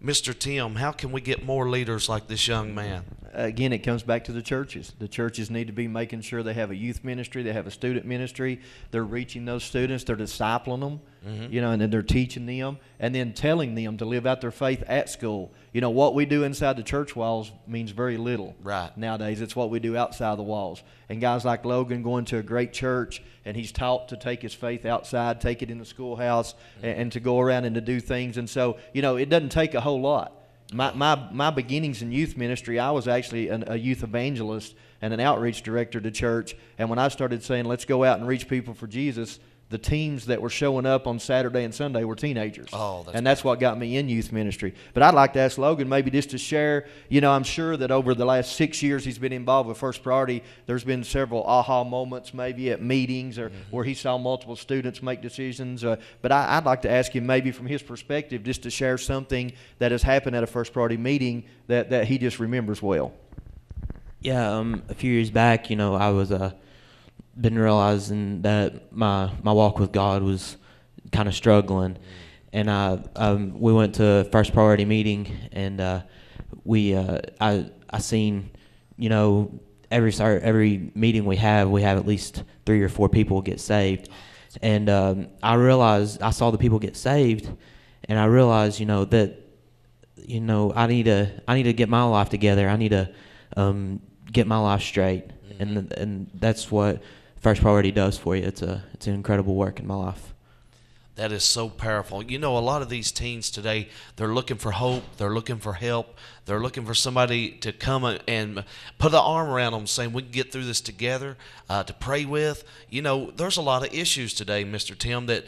Mr. Tim, how can we get more leaders like this young man? Again, it comes back to the churches. The churches need to be making sure they have a youth ministry, they have a student ministry. They're reaching those students, they're discipling them, and then they're teaching them, and then telling them to live out their faith at school. What we do inside the church walls means very little nowadays. It's what we do outside the walls. And guys like Logan going to a great church, and he's taught to take his faith outside, take it in the schoolhouse, and to go around and to do things. And so, it doesn't take a whole lot. My beginnings in youth ministry, I was actually a youth evangelist and an outreach director to church. And when I started saying, let's go out and reach people for Jesus, the teams that were showing up on Saturday and Sunday were teenagers. That's what got me in youth ministry. But I'd like to ask Logan maybe just to share, I'm sure that over the last 6 years he's been involved with First Priority, there's been several aha moments maybe at meetings or where he saw multiple students make decisions. But I'd like to ask him maybe from his perspective just to share something that has happened at a First Priority meeting that he just remembers well. Yeah, a few years back, I was been realizing that my walk with God was kind of struggling, and we went to a First Priority meeting, and I seen every meeting we have at least 3 or 4 people get saved, and I realized I saw the people get saved, and I realized that I need to get my life together. I need to get my life straight, and that's what First Priority does for you. It's an incredible work in my life. That is so powerful. A lot of these teens today, they're looking for hope. They're looking for help. They're looking for somebody to come and put an arm around them saying, we can get through this together, to pray with. There's a lot of issues today, Mr. Tim, that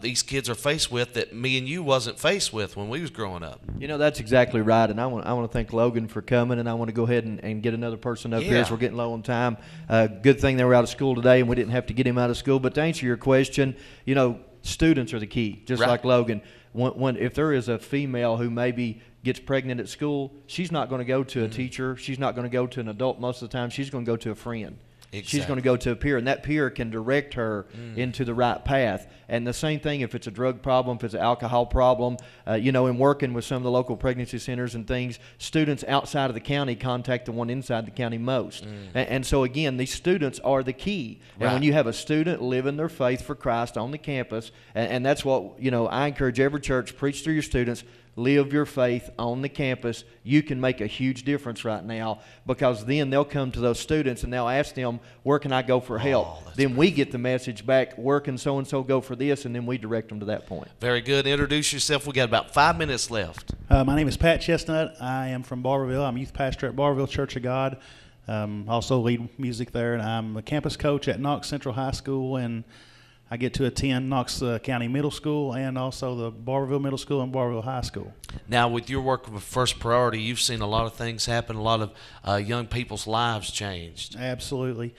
these kids are faced with that me and you wasn't faced with when we was growing up. That's exactly right, and I want to thank Logan for coming, and I want to go ahead and get another person up here as we're getting low on time. Good thing they were out of school today, and we didn't have to get him out of school. But to answer your question, students are the key, just like Logan. If there is a female who maybe gets pregnant at school, she's not going to go to a teacher. She's not going to go to an adult most of the time. She's going to go to a friend. Exactly. She's going to go to a peer, and that peer can direct her into the right path. And the same thing if it's a drug problem, if it's an alcohol problem. In working with some of the local pregnancy centers and things, students outside of the county contact the one inside the county most. And so, again, these students are the key. And when you have a student living their faith for Christ on the campus, and that's what, I encourage every church, preach to your students, live your faith on the campus. You can make a huge difference right now, because then they'll come to those students and they'll ask them, where can I go for help? Then we get the message back, where can so-and-so go for this, and then we direct them to that point. Very good. Introduce yourself. We got about 5 minutes left. My name is Pat Chestnut. I am from Barberville. I'm youth pastor at Barberville Church of God. Also lead music there, and I'm a campus coach at Knox Central High School, and I get to attend Knox County Middle School and also the Barberville Middle School and Barberville High School. Now, with your work with First Priority, you've seen a lot of things happen, a lot of young people's lives changed. Absolutely.